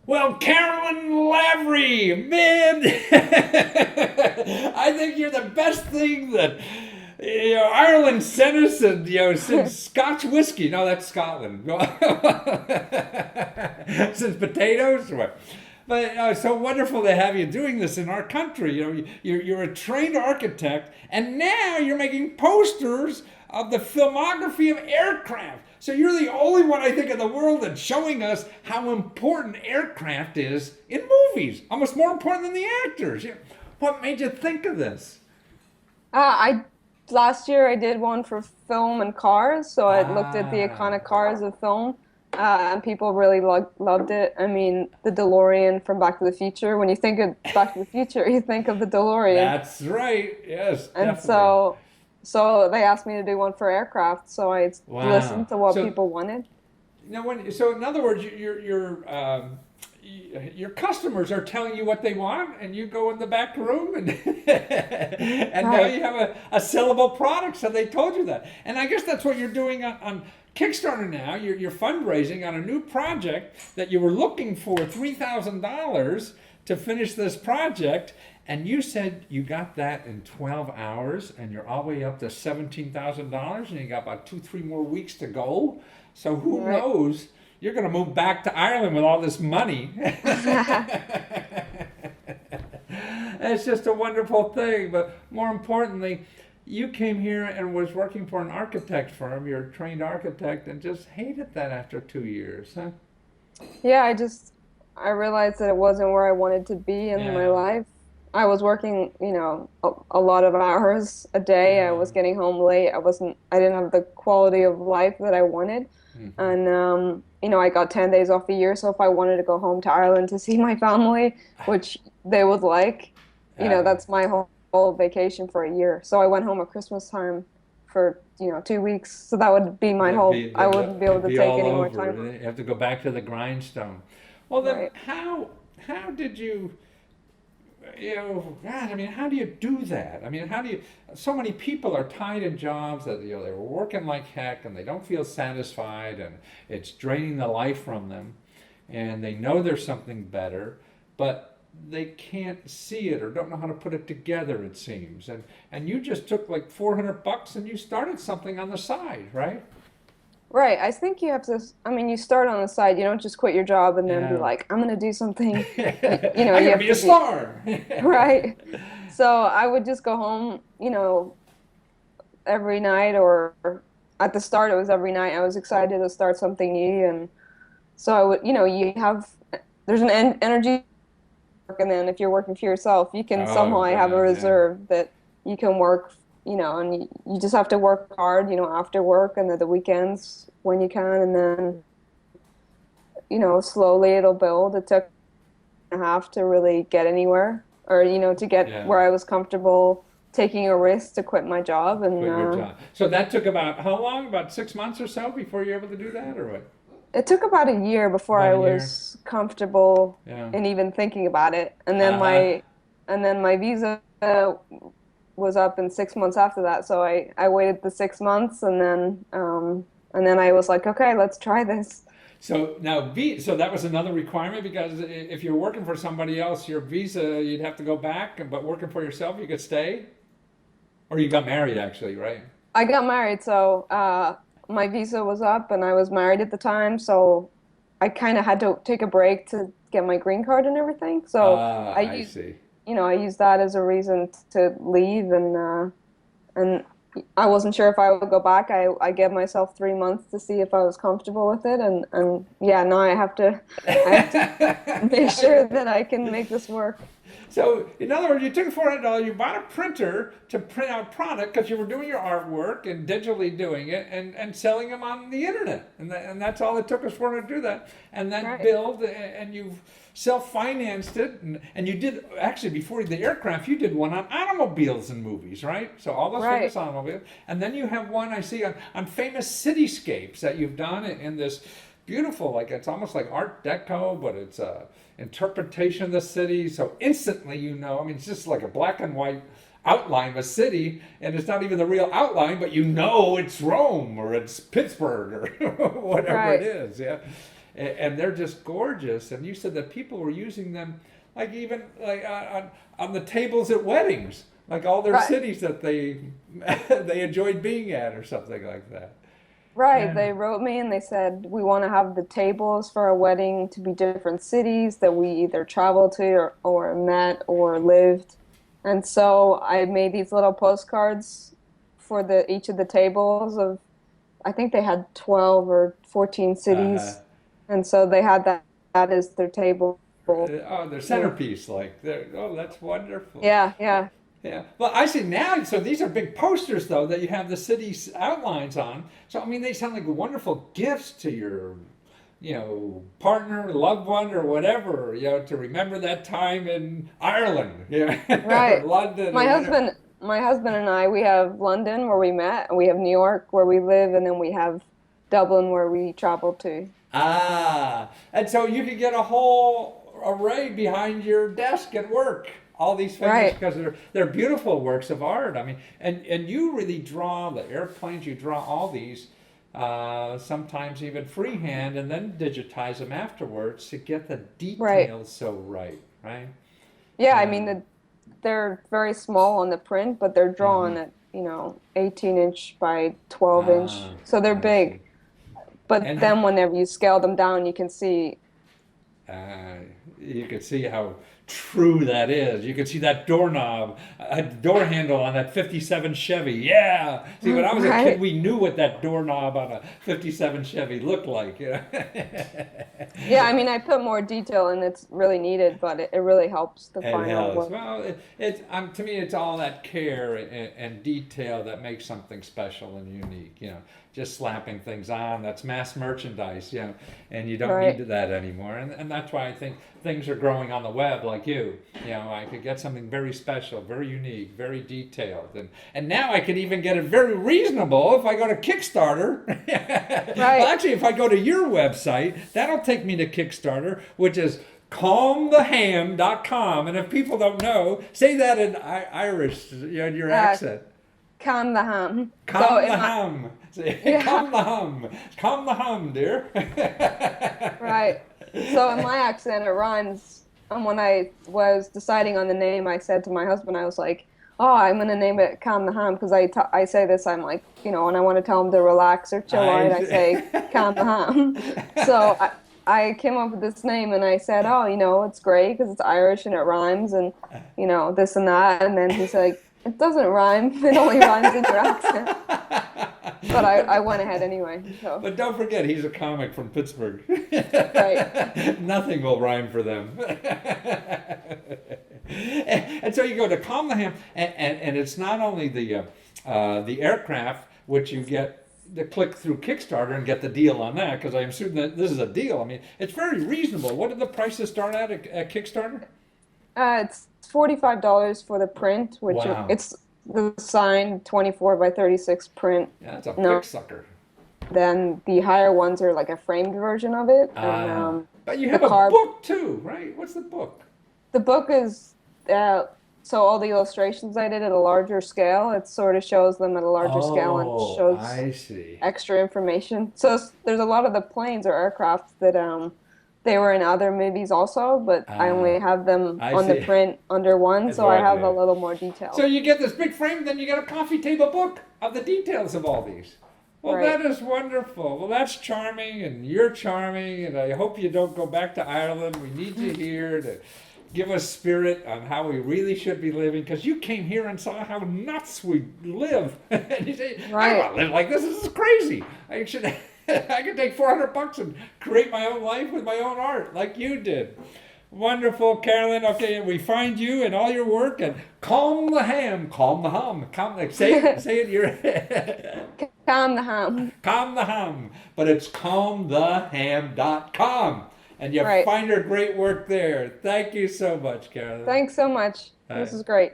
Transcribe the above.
Well, Carolyn Lavery, man, I think you're the best thing that Ireland sent us, and since Scotch whiskey. No, that's Scotland. Since potatoes, what? But so wonderful to have you doing this in our country. You're a trained architect, and now you're making posters of the filmography of aircraft. So you're the only one, I think, in the world that's showing us how important aircraft is in movies. Almost more important than the actors. What made you think of this? I last year I did one for film and cars, so I looked at the Ah, iconic cars of film, and people really loved it. I mean, the DeLorean from Back to the Future. When you think of Back to the Future, you think of the DeLorean, that's right. Yes, and definitely. so they asked me to do one for aircraft. So I Wow. listened to what So people wanted. so in other words, your customers are telling you what they want, and you go in the back room, and and now Right. you have a sellable product. So they told you that, and I guess that's what you're doing on Kickstarter now. You're fundraising on a new project that you were looking for $3,000 to finish this project. And you said you got that in 12 hours, and you're all the way up to $17,000, and you got about 2, 3 more weeks to go. So who Right. knows? You're going to move back to Ireland with all this money. It's just a wonderful thing. But more importantly, you came here and was working for an architect firm. You're a trained architect and just hated that after 2 years, huh? Yeah, I realized that it wasn't where I wanted to be in my Yeah, life. I was working, a lot of hours a day. I yeah. was getting home late. I didn't have the quality of life that I wanted. Hmm. And I got 10 days off a year, so if I wanted to go home to Ireland to see my family, which they would like, Uh, that's my whole vacation for a year. So I went home at Christmas time for, 2 weeks. So that would be my That'd whole, be I wouldn't be able it'd to be take all any more over. time off. You have to go back to the grindstone. Well, then Right. how did you God, I mean, how do you do that? I mean, how do you? So many people are tied in jobs that they were working like heck and they don't feel satisfied and it's draining the life from them, and they know there's something better, but they can't see it or don't know how to put it together. It seems, and you just took like $400 and you started something on the side, right? Right. I think you have to, I mean, you start on the side. You don't just quit your job and then be Yeah. like, I'm going to do something. I'm You gonna have be to a be, star. right. So I would just go home, every night, or at the start it was every night. I was excited to start something new. And so I would, there's an energy work. And then if you're working for yourself, you can Oh somehow have a God, yeah. reserve that you can work, and you just have to work hard, after work and the weekends when you can. And then slowly it'll build. It took a half to really get anywhere, or to get Yeah. where I was comfortable taking a risk to quit my job. And Quit your job. So that took about how long? About 6 months or so before you're able to do that, or what? it took about a year before About I a year. was comfortable Yeah. in even thinking about it. And then Uh huh. my visa was up in 6 months after that. So I waited the 6 months, and then I was like, okay, let's try this. So now, so that was another requirement because if you're working for somebody else, your visa you'd have to go back, but working for yourself, you could stay, or you got married actually, right? I got married, so my visa was up, and I was married at the time, so I kind of had to take a break to get my green card and everything. So Ah, I I used, see. I used that as a reason to leave, and I wasn't sure if I would go back. I gave myself 3 months to see if I was comfortable with it, and yeah, now I have to make sure that I can make this work. So, in other words, you took $400, you bought a printer to print out product because you were doing your artwork and digitally doing it and selling them on the internet. And that's all it took us for to do that. And that Right, build, and you've self financed it. And you did, actually, before the aircraft, you did one on automobiles and movies, right? So, all those famous right. automobiles. And then you have one I see on famous cityscapes that you've done in this beautiful, like it's almost like Art Deco, but it's a interpretation of the city. So instantly, I mean, it's just like a black and white outline of a city, and it's not even the real outline, but it's Rome or it's Pittsburgh or whatever it Right. is. Yeah. and they're just gorgeous. And you said that people were using them, like even like on the tables at weddings, like all their Right. cities that they they enjoyed being at, or something like that. Right. Yeah. They wrote me and they said, we want to have the tables for our wedding to be different cities that we either traveled to or met or lived. And so I made these little postcards for each of the tables of, I think they had 12 or 14 Uh-huh. cities. And so they had that as their table. Oh, their centerpiece, like, oh, that's wonderful. Yeah, yeah. Yeah. Well, I see now. So these are big posters, though, that you have the city's outlines on. So I mean, they sound like wonderful gifts to your, partner, loved one, or whatever. To remember that time in Ireland, or Right. London, My or whatever. husband, my husband and I, we have London where we met, and we have New York where we live, and then we have Dublin where we travel to. Ah, and so you can get a whole array behind your desk at work. All these figures, Right. because they're beautiful works of art. I mean, and you really draw the airplanes. You draw all these, sometimes even freehand, and then digitize them afterwards to get the Right. details so right, right? Yeah, I mean, Um, they're very small on the print, but they're hmm drawn at, 18-inch by 12-inch. Ah, So they're I see. big. But And then whenever you scale them down, you can see. Uh, you can see how true that is. You can see that doorknob, a door handle on that 57 Chevy. Yeah. See, when I was a kid, Right. we knew what that doorknob on a 57 Chevy looked like. Yeah, I mean, I put more detail and it's really needed, but it really helps the It final has. work. Well, to me, it's all that care and detail that makes something special and unique. Just slapping things on, that's mass merchandise. And you don't need Right. that anymore. And that's why I think things are growing on the web like you. I could get something very special, very unique, very detailed. And now I could even get it very reasonable if I go to Kickstarter. Well, Right. actually, if I go to your website, that'll take me to Kickstarter, which is calmtheham.com. And if people don't know, say that in Irish, in your Uh, accent. Calm the ham. So Calm in the my, hum. Say, yeah, calm the hum. Calm the hum, dear. right. So in my accent, it rhymes. And when I was deciding on the name, I said to my husband, I was like, "Oh, I'm gonna name it Calm the Ham," because I say this. I'm like, when I want to tell him to relax or chill out, I say Calm the Ham. So I came up with this name, and I said, "Oh, it's great because it's Irish and it rhymes, and this and that." And then he's like, "It doesn't rhyme. It only rhymes in your accent." But I went ahead anyway. So But don't forget, he's a comic from Pittsburgh. right, Nothing will rhyme for them. And so you go to Comleham, and it's not only the aircraft, which you get to click through Kickstarter and get the deal on that, because I assume that this is a deal. I mean, it's very reasonable. What did the prices start at Kickstarter? it's $45 for the print, which Wow. it's the signed 24 by 36 print. Yeah, that's a big No, sucker. then the higher ones are like a framed version of it, and Ah. But you the have a carb. book too, right? What's the book? The book is so all the illustrations I did at a larger scale. It sort of shows them at a larger scale and Oh, shows I see. extra information. So there's a lot of the planes or aircraft that they were in other movies also, but I Ah, only have them I on the see. print under one, so I have a Exactly. little more So detail. you get this big frame, then you get a coffee table book of the details of all these. Well, that Right. is wonderful. Well, that's charming, and you're charming, and I hope you don't go back to Ireland. We need you here to give us spirit on how we really should be living, because you came here and saw how nuts we live. And you say, I don't Right. want to live like this. This is crazy. I should, I could take $400 and create my own life with my own art, like you did. Wonderful, Carolyn. Okay, we find you and all your work, and calm the ham, calm the hum, say it. You're Calm the ham. calm the hum, but it's calmtheham.com, and you Right. find her great work there. Thank you so much, Carolyn. Thanks so much. This Bye. is great.